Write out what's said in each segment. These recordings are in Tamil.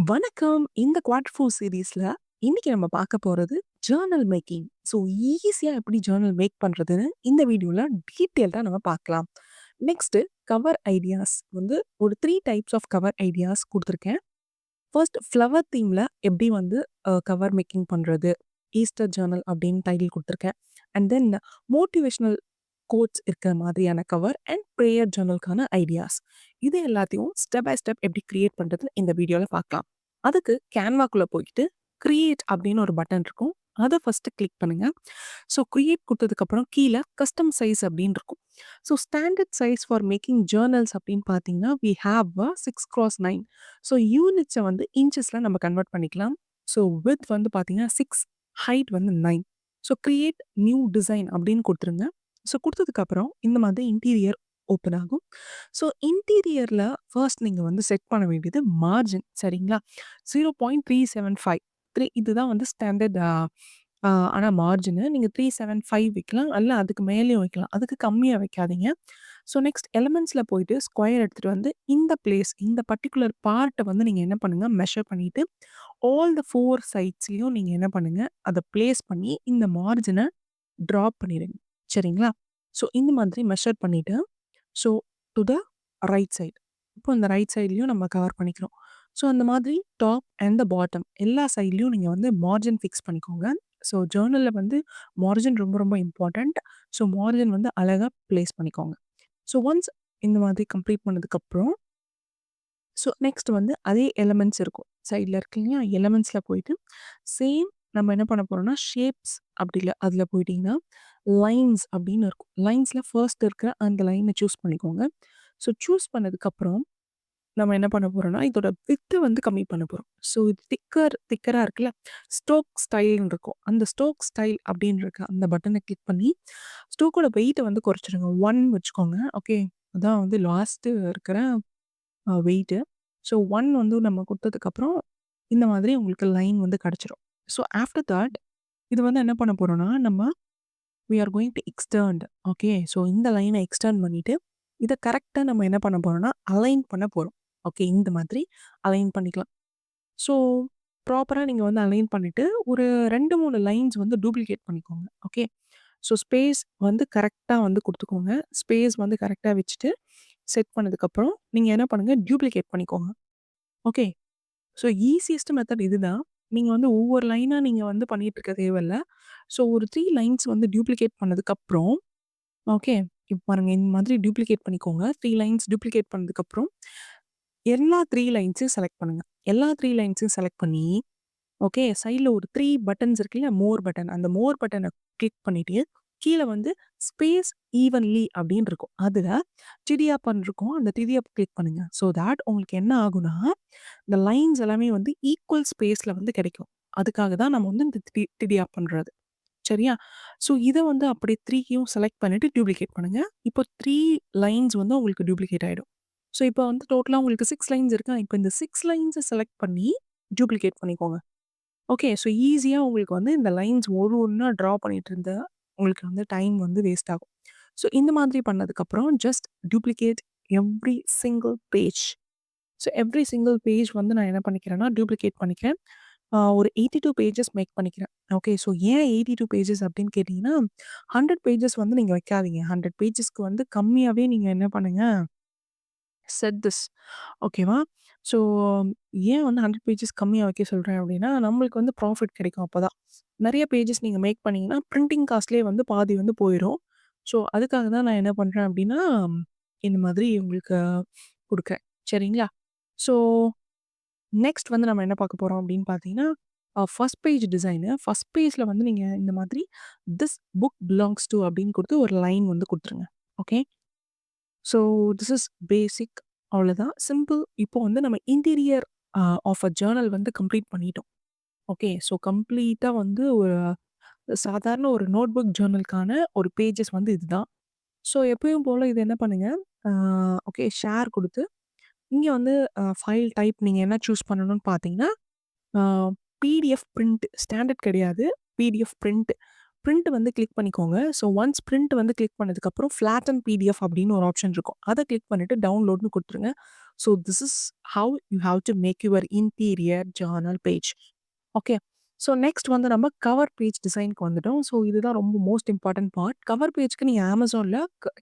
வணக்கம். இந்த குவாட் ஃபோர் சீரீஸ்ல இன்னைக்கு நம்ம பார்க்க போறது ஜர்னல் மேக்கிங். ஸோ ஈஸியா எப்படி ஜர்னல் மேக் பண்றதுன்னு இந்த வீடியோல டீட்டெயில்டா நம்ம பார்க்கலாம். நெக்ஸ்ட் கவர் ஐடியாஸ் வந்து ஒரு 3 டைப்ஸ் ஆஃப் கவர் ஐடியாஸ் குடுத்துருக்கேன். ஃபர்ஸ்ட் ஃப்ளவர் தீம்ல எப்படி வந்து கவர் மேக்கிங் பண்றது? ஈஸ்டர் ஜர்னல் அப்படின்னு டைட்டில் குடுத்துருக்கேன். அண்ட் தென் மோட்டிவேஷனல் கோட்ஸ் இருக்கிற மாதிரியான கவர் அண்ட் ப்ரேயர் ஜர்னலுக்கான ஐடியாஸ். இது எல்லாத்தையும் ஸ்டெப் பை ஸ்டெப் எப்படி கிரியேட் பண்றதுன்னு இந்த வீடியோல பார்க்கலாம். அதுக்கு கேன்வாக்குள்ள போயிட்டு கிரியேட் அப்படின்னு ஒரு பட்டன் இருக்கும். அத ஃபர்ஸ்ட் கிளிக் பண்ணுங்க. ஸோ கிரியேட் குடுத்ததுக்கப்புறம் கீழ கஸ்டம் சைஸ் அப்படின்னு இருக்கும். So standard size for making journals அப்படின்னு பார்த்தீங்கன்னா, வி ஹேவ் 6x9. ஸோ யூனிட்ஸ வந்து இன்ச்சஸ்ல நம்ம கன்வெர்ட் பண்ணிக்கலாம். ஸோ விட்த் வந்து பார்த்தீங்கன்னா 6, ஹைட் வந்து 9. ஸோ கிரியேட் நியூ டிசைன் அப்படின்னு குடுத்துருங்க. ஸோ குடுத்ததுக்கப்புறம் இந்த மாதிரி இன்டீரியர் ஓப்பன் ஆகும். ஸோ இன்டீரியர்ல ஃபர்ஸ்ட் நீங்க வந்து செட் பண்ண வேண்டியது மார்ஜின் சரிங்களா? 0.375 இதுதான் வந்து ஸ்டாண்டர்ட் ஆனா மார்ஜினு. நீங்க 375 வைக்கலாம். இல்ல அதுக்கு மேலயும் வைக்கலாம். அதுக்கு கம்மியா வைக்காதீங்க. ஸோ நெக்ஸ்ட் எலிமெண்ட்ஸ்ல போயிட்டு ஸ்கொயர் எடுத்துட்டு வந்து இந்த பிளேஸ் இந்த பர்ட்டிகுலர் பார்ட்ட வந்து நீங்க என்ன பண்ணுங்க மெஷர் பண்ணிட்டு ஆல் த 4 சைட்ஸ்லயும் நீங்க என்ன பண்ணுங்க அத பிளேஸ் பண்ணி இந்த மார்ஜின ட்ராப் பண்ணிடுங்க. சரிங்களா? ஸோ இந்த மாதிரி மெஷர் பண்ணிட்டு, so to the right side. இப்போ இந்த ரைட் சைட்லயும் நம்ம கவர் பண்ணிக்கிறோம். ஸோ அந்த மாதிரி டாப் அண்ட் த பாட்டம் எல்லா சைட்லயும் நீங்க வந்து மார்ஜின் ஃபிக்ஸ் பண்ணிக்கோங்க. ஸோ ஜர்னல்ல வந்து மார்ஜின் ரொம்ப ரொம்ப இம்பார்ட்டன்ட். ஸோ மார்ஜின் வந்து அழகா பிளேஸ் பண்ணிக்கோங்க. ஸோ ஒன்ஸ் இந்த மாதிரி கம்ப்ளீட் பண்ணதுக்கப்புறம், ஸோ நெக்ஸ்ட் வந்து அதே எலிமெண்ட்ஸ் இருக்கும். சைட்ல இருக்கு இல்லையா? எலிமெண்ட்ஸ்ல போயிட்டு சேம் நம்ம என்ன பண்ண போறோம்னா, ஷேப்ஸ் அப்படி இல்ல அதில போயிட்டீங்கன்னா, லைன்ஸ் அப்படின்னு இருக்கும். லைன்ஸ்ல ஃபர்ஸ்ட் இருக்கிற அந்த லைன சூஸ் பண்ணிக்கோங்க. ஸோ சூஸ் பண்ணதுக்கப்புறம் நம்ம என்ன பண்ண போறோம்னா, இதோட விட்த் வந்து கம்மி பண்ண போறோம். ஸோ இது திக்கரா இருக்குல்ல, ஸ்டோக் ஸ்டைல்ன்னு இருக்கும். அந்த ஸ்டோக் ஸ்டைல் அப்படின்னு இருக்க அந்த பட்டன கிளிக் பண்ணி, ஸ்டோக்கோட வெயிட்ட வந்து குறைச்சிடுங்க. 1 வச்சுக்கோங்க. ஓகே. அதான் வந்து லாஸ்ட்டு இருக்கிற வெயிட்டு. ஸோ 1 வந்து நம்ம குடுத்ததுக்கப்புறம், இந்த மாதிரி உங்களுக்கு லைன் வந்து கிடைச்சிரும். ஸோ ஆஃப்டர் தட் இது வந்து என்ன பண்ண போறோம்னா, நம்ம we are going to extend. Okay. So இந்த லைன எக்ஸ்டெண்ட் பண்ணிட்டு, இத கரெக்ட்டா நம்ம என்ன பண்ண போறோம்னா, அலைன் பண்ண போறோம். ஓகே. இந்த மாதிரி அலைன் பண்ணிக்கலாம். ஸோ ப்ராப்பரா நீங்க வந்து அலைன் பண்ணிட்டு, ஒரு 2, 3 லைன்ஸ் வந்து டூப்ளிகேட் பண்ணிக்கோங்க. ஓகே. ஸோ ஸ்பேஸ் வந்து கரெக்ட்டா வந்து குடுத்துக்கோங்க. ஸ்பேஸ் வந்து கரெக்ட்டா வச்சுட்டு, செட் பண்ணதுக்கப்புறம், நீங்க என்ன பண்ணுங்க, டூப்ளிகேட் பண்ணிக்கோங்க. ஓகே. ஸோ ஈசியஸ்ட் மெத்தட் இதுதான். நீங்க வந்து ஒவ்வொரு லைனா நீங்க வந்து பண்ணிட்டு இருக்க தேவையில்ல. ஸோ ஒரு 3 லைன்ஸ் வந்து டூப்ளிகேட் பண்ணதுக்கப்புறம், ஓகே. இப்ப பாருங்க இந்த மாதிரி டூப்ளிகேட் பண்ணிக்கோங்க. 3 லைன்ஸ் டூப்ளிகேட் பண்ணதுக்கப்புறம், எல்லா 3 லைன்ஸையும் செலக்ட் பண்ணுங்க. எல்லா 3 லைன்ஸையும் செலக்ட் பண்ணி, ஓகே. சைட்ல ஒரு 3 பட்டன்ஸ் இருக்கு இல்லையா? மோர் பட்டன். அந்த மோர் பட்டன கிளிக் பண்ணிட்டு, கீழ வந்து ஸ்பேஸ் ஈவன்லி அப்படின்னு இருக்கும். அதுல டிடியாப்பான்னு இருக்கும். அந்த டிடியாப் கிளிக் பண்ணுங்க. ஸோ தட் உங்களுக்கு என்ன ஆகும்னா, இந்த லைன்ஸ் எல்லாமே வந்து ஈக்குவல் ஸ்பேஸ்ல வந்து கிடைக்கும். அதுக்காக தான் நம்ம வந்து இந்த டிடியாப் பண்றது. சரியா? ஸோ இத வந்து அப்படியே 3யும் செலக்ட் பண்ணிட்டு டூப்ளிகேட் பண்ணுங்க. இப்போ 3 லைன்ஸ் வந்து உங்களுக்கு டூப்ளிகேட் ஆயிடும். ஸோ இப்போ வந்து டோட்டலா உங்களுக்கு 6 லைன்ஸ் இருக்கா? இப்போ இந்த 6 லைன்ஸ செலக்ட் பண்ணி டூப்ளிகேட் பண்ணிக்கோங்க. ஓகே. ஸோ ஈஸியா உங்களுக்கு வந்து இந்த லைன்ஸ் ஒரு ஒண்ணா ட்ரா பண்ணிட்டு இருந்தா, உங்களுக்கு வந்து டைம் வந்து வேஸ்ட் ஆகும். ஸோ இந்த மாதிரி பண்ணதுக்கப்புறம் just duplicate every single page. So every single page வந்து நான் என்ன பண்ணிக்கிறேன்னா, டூப்ளிகேட் பண்ணிக்கிறேன். ஒரு 82 பேஜஸ் மேக் பண்ணிக்கிறேன். ஓகே. ஸோ ஏன் 82 பேஜஸ் அப்படின்னு கேட்டீங்கன்னா, 100 பேஜஸ் வந்து நீங்க வைக்காதீங்க. 100 பேஜஸ்க்கு வந்து கம்மியாவே நீங்க என்ன பண்ணுங்க, செட் திஸ் ஓகேவா? ஸோ ஏன் வந்து 100 பேஜஸ் கம்மியா வைக்க சொல்றேன் அப்படின்னா, நம்மளுக்கு வந்து ப்ராஃபிட் கிடைக்கும் அப்பதான். நெறைய பேஜஸ் நீங்க மேக் பண்ணீங்கன்னா, பிரிண்டிங் காஸ்ட்லயே வந்து பாதி வந்து போயிரும். ஸோ அதுக்காக தான் நான் என்ன பண்றேன் அப்படின்னா, இந்த மாதிரி உங்களுக்கு குடுக்குறேன். சரிங்களா? ஸோ நெக்ஸ்ட் வந்து நம்ம என்ன பார்க்க போறோம் அப்படின்னு பார்த்தீங்கன்னா, ஃபர்ஸ்ட் பேஜ் டிசைனு. ஃபர்ஸ்ட் பேஜ்ல வந்து நீங்க இந்த மாதிரி திஸ் புக் பிலாங்ஸ் டூ அப்படின்னு குடுத்து ஒரு லைன் வந்து குடுத்துருங்க. ஓகே. ஸோ திஸ் இஸ் பேசிக் அவ்வளோதான். சிம்பிள். இப்போ வந்து நம்ம இன்டீரியர் ஆஃப் அ ஜர்னல் வந்து கம்ப்ளீட் பண்ணிட்டோம். ஓகே. ஸோ கம்ப்ளீட்டா வந்து ஒரு சாதாரண ஒரு நோட்புக் ஜர்னலுக்கான ஒரு பேஜஸ் வந்து இதுதான். ஸோ எப்பயும் போல இது என்ன பண்ணுங்க, ஆ ஓகே ஷேர் குடுத்து, இங்க வந்து ஃபைல் டைப் நீங்க என்ன சூஸ் பண்ணணும்னு பார்த்தீங்கன்னா, ஆ பிடிஎஃப் பிரிண்ட் ஸ்டாண்டர்ட் கிடையாது. PDF print. பிரிண்ட் வந்து கிளிக் பண்ணிக்கோங்க. ஸோ ஒன்ஸ் பிரிண்ட் வந்து கிளிக் பண்ணதுக்கப்புறம் ஃப்ளாட்டன் பிடிஎஃப் அப்படின்னு ஒரு ஆப்ஷன் இருக்கும். அத கிளிக் பண்ணிட்டு டவுன்லோட்ன்னு குடுத்துருங்க. So this is how you have to make your interior journal page. Okay. So next வந்து நம்ம கவர் பேஜ் டிசைன்க்கு வந்துட்டோம். ஸோ இதுதான் ரொம்ப மோஸ்ட் இம்பார்ட்டன்ட் பார்ட். கவர் பேஜ்க்கு நீங்க Amazonல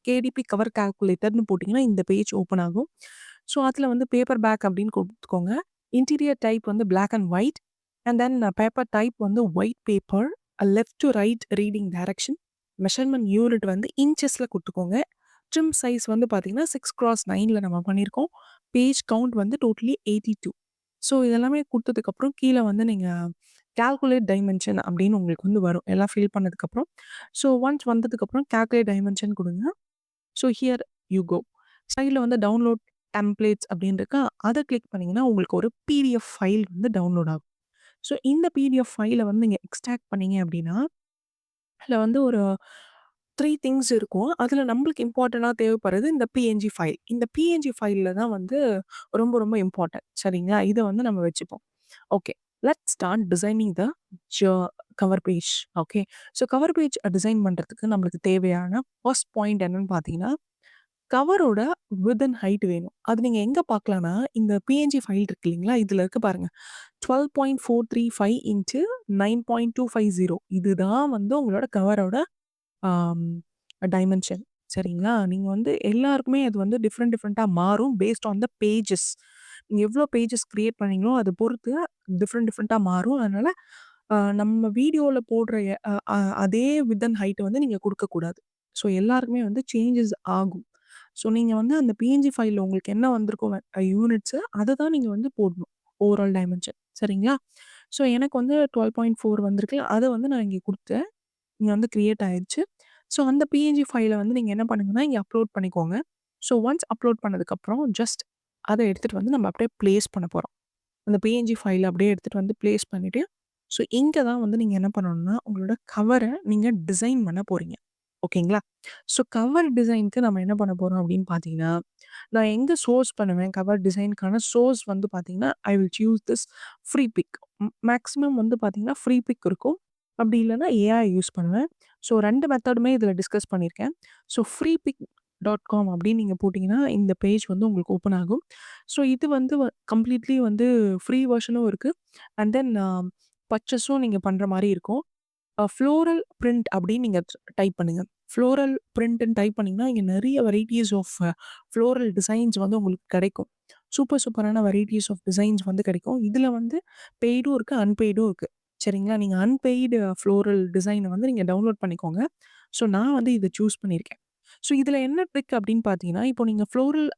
கேடிபி கவர் கால்குலேட்டர்ன்னு போட்டீங்கன்னா, இந்த பேஜ் ஓப்பன் ஆகும். ஸோ அதில வந்து பேப்பர் பேக் அப்படின்னு குடுத்துக்கோங்க. இன்டீரியர் டைப் வந்து black and white. And then paper type வந்து white paper. Left to right reading direction. Measurement unit வந்து இன்ச்சஸ்ல குடுத்துக்கோங்க. ட்ரிம் சைஸ் வந்து பார்த்தீங்கன்னா 6x9ல நம்ம பண்ணியிருக்கோம். பேஜ் கவுண்ட் வந்து டோட்டலி 82. ஸோ இதெல்லாமே குடுத்ததுக்கப்புறம் கீழ வந்து நீங்க கால்குலேட் டைமென்ஷன் அப்படின்னு உங்களுக்கு வந்து வரும். எல்லாம் ஃபில் பண்ணதுக்கப்புறம். ஸோ ஒன்ஸ் வந்ததுக்கப்புறம் கால்குலேட் டைமென்ஷன் குடுங்க. So here you go. சைட்ல வந்து டவுன்லோட் டெம்ப்ளேட்ஸ் அப்படின்னு இருக்கா? அத கிளிக் பண்ணீங்கன்னா, உங்களுக்கு ஒரு பிடிஎஃப் ஃபைல் வந்து டவுன்லோட் ஆகும். ஸோ இந்த பிடிஎஃப் ஃபைல வந்து நீங்க எக்ஸ்ட்ராக்ட் பண்ணீங்க அப்படின்னா, அதில வந்து ஒரு 3 திங்ஸ் இருக்கும். அதில நம்மளுக்கு இம்பார்ட்டன்ட்டா தேவைப்படுறது இந்த பிஎன்ஜி ஃபைல். இந்த பிஎன்ஜி ஃபைல்ல தான் வந்து ரொம்ப ரொம்ப இம்பார்ட்டன்ட். சரிங்களா? இத வந்து நம்ம வச்சுப்போம். Okay. Let's start designing the ஜ cover page. Okay. So cover page design பண்றதுக்கு நம்மளுக்கு தேவையான ஃபர்ஸ்ட் பாயிண்ட் என்னன்னு பார்த்தீங்கன்னா, கவரோட வித் அண்ட் ஹைட் வேணும். அது நீங்க எங்க பார்க்கலாம்னா, இந்த பிஎன்ஜி ஃபைல் இருக்கு இல்லைங்களா? இதில இருக்கு பாருங்க. 12.435 இன்டு 9.250 இதுதான் வந்து உங்களோட கவரோட ஆம் டைமென்ஷன். சரிங்களா? நீங்க வந்து எல்லாருக்குமே அது வந்து டிஃபரெண்ட்டா மாறும். Based on the pages. நீங்க எவ்வளோ பேஜஸ் கிரியேட் பண்ணீங்களோ, அத பொறுத்து டிஃபரெண்ட்டா மாறும். அதனால நம்ம வீடியோல போடுற அ அ அதே வித் அண்ட் ஹைட் வந்து நீங்க குடுக்கக்கூடாது. ஸோ எல்லாருக்குமே வந்து சேஞ்சஸ் ஆகும். ஸோ நீங்க வந்து அந்த பிஎன்ஜி ஃபைல்ல உங்களுக்கு என்ன வந்திருக்கோ யூனிட்ஸு அத தான் நீங்க வந்து போடணும். Overall dimension. சரிங்களா? ஸோ எனக்கு வந்து 12.4 வந்திருக்கு. அத வந்து நான் இங்க குடுத்தேன். இங்க வந்து கிரியேட் ஆயிருச்சு. ஸோ அந்த பிஎன்ஜி ஃபைல வந்து நீங்க என்ன பண்ணுங்கன்னா, இங்க அப்லோட் பண்ணிக்கோங்க. ஸோ ஒன்ஸ் அப்லோட் பண்ணதுக்கப்புறம் ஜஸ்ட் அத எடுத்துட்டு வந்து நம்ம அப்படியே பிளேஸ் பண்ண போறோம். அந்த பிஎன்ஜி ஃபைல அப்படியே எடுத்துட்டு வந்து பிளேஸ் பண்ணிட்டு, ஸோ இங்க தான் வந்து நீங்க என்ன பண்ணணும்னா, உங்களோட கவர நீங்க டிசைன் பண்ண போறீங்க. ஓகேங்களா? ஸோ கவர் டிசைன்க்கு நம்ம என்ன பண்ண போறோம் அப்படின்னு பார்த்தீங்கன்னா, நான் எங்க சோர்ஸ் பண்ணுவேன் கவர் டிசைன்க்கான சோர்ஸ் வந்து பார்த்தீங்கன்னா, I will choose this free pic. Maximum வந்து பார்த்தீங்கன்னா, ஃப்ரீ பிக் இருக்கும். அப்படி இல்லன்னா ஏஐ யூஸ் பண்ணுவேன். ஸோ 2 மெத்தடுமே இதில டிஸ்கஸ் பண்ணியிருக்கேன். ஸோ freepik.com அப்படின்னு நீங்க போட்டீங்கன்னா, இந்த பேஜ் வந்து உங்களுக்கு ஓப்பன் ஆகும். ஸோ இது வந்து கம்ப்ளீட்லி வந்து ஃப்ரீ வெர்ஷனும் இருக்கு. அண்ட் தென் பர்ச்சேஸும் நீங்க பண்ற மாரி இருக்கும். ஃப்ளோரல் பிரிண்ட் அப்படின்னு நீங்க டைப் பண்ணுங்க. ஃப்ளோரல் பிரிண்ட்ன்னு டைப் பண்ணீங்கன்னா, இங்க நெறைய வெரைட்டீஸ் ஆஃப் ஃப்ளோரல் டிசைன்ஸ் வந்து உங்களுக்கு கிடைக்கும். சூப்பர் சூப்பரான வெரைட்டீஸ் ஆஃப் டிசைன்ஸ் வந்து கிடைக்கும். இதுல வந்து பெய்டும் இருக்கு, அன்பெய்டும் இருக்கு. சரிங்களா? நீங்க அன்பெய்டு ஃப்ளோரல் டிசைன வந்து நீங்க டவுன்லோட் பண்ணிக்கோங்க. ஸோ நான் வந்து இத சூஸ் பண்ணியிருக்கேன். ஸோ இதுல என்ன ட்ரிக் அப்படின்னு பார்த்தீங்கன்னா, இப்போ நீங்க ஃப்ளோரல்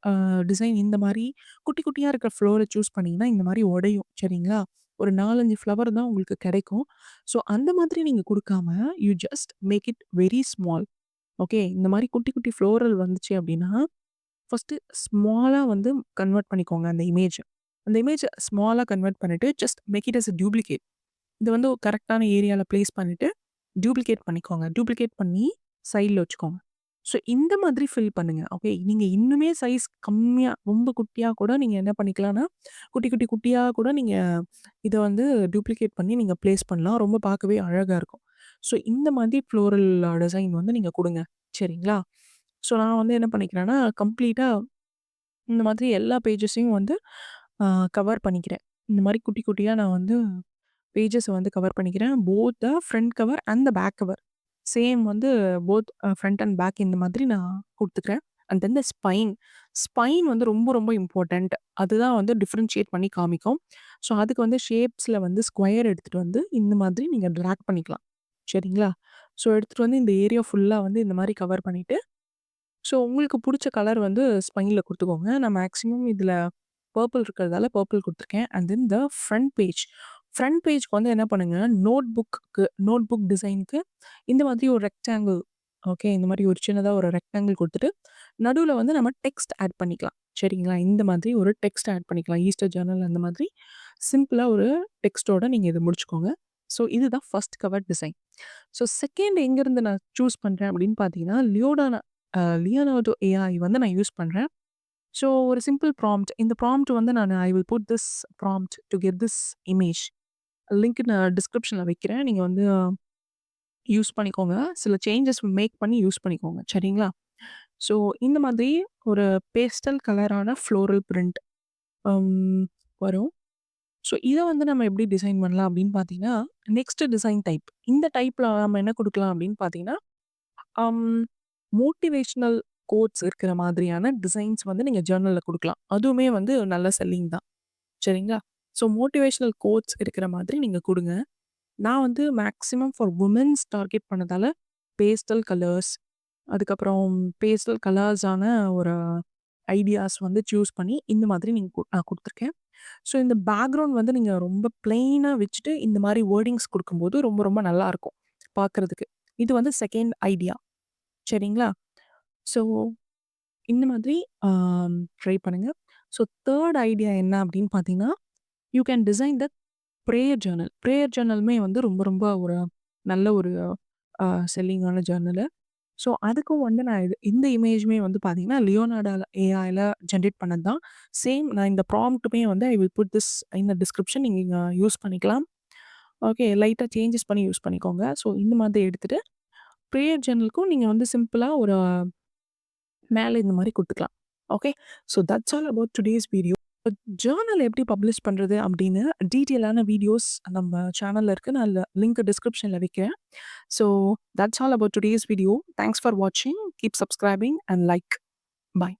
டிசைன் இந்த மாரி குட்டி குட்டியா இருக்கிற ஃப்ளோர சூஸ் பண்ணீங்கன்னா, இந்த மாரி உடையும். சரிங்களா? ஒரு 4, 5 ஃப்ளவர் தான் உங்களுக்கு கிடைக்கும். ஸோ அந்த மாதிரி நீங்க குடுக்காம, you just make it very small. Okay. இந்த மாரி குட்டி குட்டி ஃப்ளோரல் வந்துச்சு அப்டின்னா, ஃபர்ஸ்ட்டு ஸ்மாலா வந்து கன்வெர்ட் பண்ணிக்கோங்க அந்த இமேஜ. அந்த இமேஜ ஸ்மாலா கன்வெர்ட் பண்ணிட்டு, just make it as a duplicate. இது வந்து ஒரு கரெக்ட்டான ஏரியால பிளேஸ் பண்ணிட்டு, டூப்ளிகேட் பண்ணிக்கோங்க. டூப்ளிகேட் பண்ணி சைட்ல வச்சுக்கோங்க. ஸோ இந்த மாதிரி ஃபில் பண்ணுங்க. ஓகே. நீங்க இன்னுமே சைஸ் கம்மியா, ரொம்ப குட்டியா கூட நீங்க என்ன பண்ணிக்கலாம்னா, குட்டி குட்டி குட்டியா கூட நீங்க இத வந்து டூப்ளிகேட் பண்ணி நீங்க பிளேஸ் பண்ணலாம். ரொம்ப பார்க்கவே அழகா இருக்கும். ஸோ இந்த மாதிரி ஃப்ளோரல் டிசைன் வந்து நீங்க குடுங்க. சரிங்களா? ஸோ நான் வந்து என்ன பண்ணிக்கிறேன்னா, கம்ப்ளீட்டா இந்த மாதிரி எல்லா பேஜஸையும் வந்து அ கவர் பண்ணிக்கிறேன். இந்த மாரி குட்டி குட்டியா நான் வந்து பேஜஸ வந்து கவர் பண்ணிக்கிறேன். Both the front cover and the back cover. Same வந்து போத் ஃப்ரண்ட் அண்ட் பேக் இந்த மாதிரி நான் குடுத்துக்கிறேன். And then the spine. Spine வந்து ரொம்ப ரொம்ப இம்பார்ட்டன்ட். அதுதான் வந்து டிஃபரன்ஷியேட் பண்ணி காமிக்கும். ஸோ அதுக்கு வந்து ஷேப்ஸ்ல வந்து ஸ்கொயர் எடுத்துட்டு வந்து இந்த மாதிரி நீங்க டிராக் பண்ணிக்கலாம். சரிங்களா? ஸோ எடுத்துட்டு வந்து இந்த ஏரியா ஃபுல்லா வந்து இந்த மாரி கவர் பண்ணிட்டு, ஸோ உங்களுக்கு புடிச்ச கலர் வந்து ஸ்பைன்ல குடுத்துக்கோங்க. நான் மேக்ஸிமம் இதுல பர்பிள் இருக்கிறதால பர்பிள் குடுத்துருக்கேன். And then the front page. Front பேஜ்க்கு வந்து என்ன பண்ணுங்க, நோட்புக் டிசைனுக்கு இந்த மாதிரி ஒரு ரெக்டாங்கிள் ஓகே. இந்த மாரி ஒரு சின்னதா ஒரு ரெக்டாங்கிள் குடுத்துட்டு, நடுவுல வந்து நம்ம டெக்ஸ்ட் ஆட் பண்ணிக்கலாம். சரிங்களா? இந்த மாதிரி ஒரு டெக்ஸ்ட் ஆட் பண்ணிக்கலாம். ஈஸ்டர் ஜர்னல் அந்த மாதிரி சிம்பிளா ஒரு டெக்ஸ்ட்டோட நீங்க இத முடிச்சுக்கோங்க. ஸோ இதுதான் first cover design. So second எங்கேருந்து நான் சூஸ் பண்றேன் அப்படின்னு பார்த்தீங்கன்னா, லியோனார்டோ ஏஐ வந்து நான் யூஸ் பண்றேன். ஸோ ஒரு சிம்பிள் ப்ராம்ப்ட். இந்த ப்ராம்ப்ட் வந்து I will put this prompt to get this image. Link நான் டிஸ்கிரிப்ஷன்ல வைக்கிறேன். நீங்க வந்து யூஸ் பண்ணிக்கோங்க. சில சேஞ்சஸ் மேக் பண்ணி யூஸ் பண்ணிக்கோங்க. சரிங்களா? ஸோ இந்த மாதிரி ஒரு பேஸ்டல் கலரான ஃப்ளோரல் பிரிண்ட் அம் வரும். ஸோ இத வந்து நம்ம எப்படி டிசைன் பண்ணலாம் அப்படின்னு பார்த்தீங்கன்னா, நெக்ஸ்ட் டிசைன் டைப். இந்த டைப்ல நம்ம என்ன குடுக்கலாம் அப்படின்னு பார்த்தீங்கன்னா, அம் மோட்டிவேஷனல் கோட்ஸ் இருக்கிற மாதிரியான டிசைன்ஸ் வந்து நீங்க ஜர்னல்ல குடுக்கலாம். அதுவுமே வந்து நல்ல செல்லிங் தான். சரிங்களா? ஸோ மோட்டிவேஷனல் கோட்ஸ் இருக்கிற மாதிரி நீங்க குடுங்க. நான் வந்து மேக்ஸிமம் ஃபார் வுமென்ஸ் டார்கெட் பண்ணதால, பேஸ்டல் கலர்ஸ், அதுக்கப்புறம் பேஸ்டல் கலர்ஸான ஒரு ஐடியாஸ் வந்து சூஸ் பண்ணி, இந்த மாதிரி நான் குடுத்துருக்கேன். ஸோ இந்த பேக்கிரவுண்ட் வந்து நீங்க ரொம்ப பிளெயினா வச்சுட்டு, இந்த மாரி வேர்டிங்ஸ் குடுக்கும்போது ரொம்ப ரொம்ப நல்லாருக்கும் பார்க்கறதுக்கு. இது வந்து செகண்ட் ஐடியா. சரிங்களா? ஸோ இந்த மாதிரி ட்ரை பண்ணுங்க. ஸோ 3 ஐடியா என்ன அப்படின்னு பார்த்தீங்கன்னா, you can design the prayer journal. Prayer ஜர்னலுமே வந்து ரொம்ப ரொம்ப ஒரு நல்ல ஒரு அ செல்லிங்கான ஜர்னலு. ஸோ அதுக்கும் வந்து நான் இந்த இமேஜுமே வந்து பார்த்தீங்கன்னா, லியோனார்டோ ஏஐல ஜெனரேட் பண்ணது தான். சேம் நான் இந்த ப்ராம்ப்ட்டுமே வந்து I will put this in the description. நீங்க யூஸ் பண்ணிக்கலாம். ஓகே. லைட்டா சேஞ்சஸ் பண்ணி யூஸ் பண்ணிக்கோங்க. ஸோ இந்த மாதிரி எடுத்துட்டு, பிரேயர் ஜர்னலுக்கும் நீங்க வந்து சிம்பிளா ஒரு மேல இந்த மாரி குடுத்துக்கலாம். Okay. So that's all about today's video. Journal எப்படி பப்ளிஷ் பண்றது அப்படின்னு டீட்டெயிலான வீடியோஸ் நம்ம சேனல்ல இருக்கு. நான் லிங்க் டிஸ்கிரிப்ஷன்ல வைக்கிறேன். So that's all about today's video. Thanks for வாட்சிங். Keep subscribing and like. By.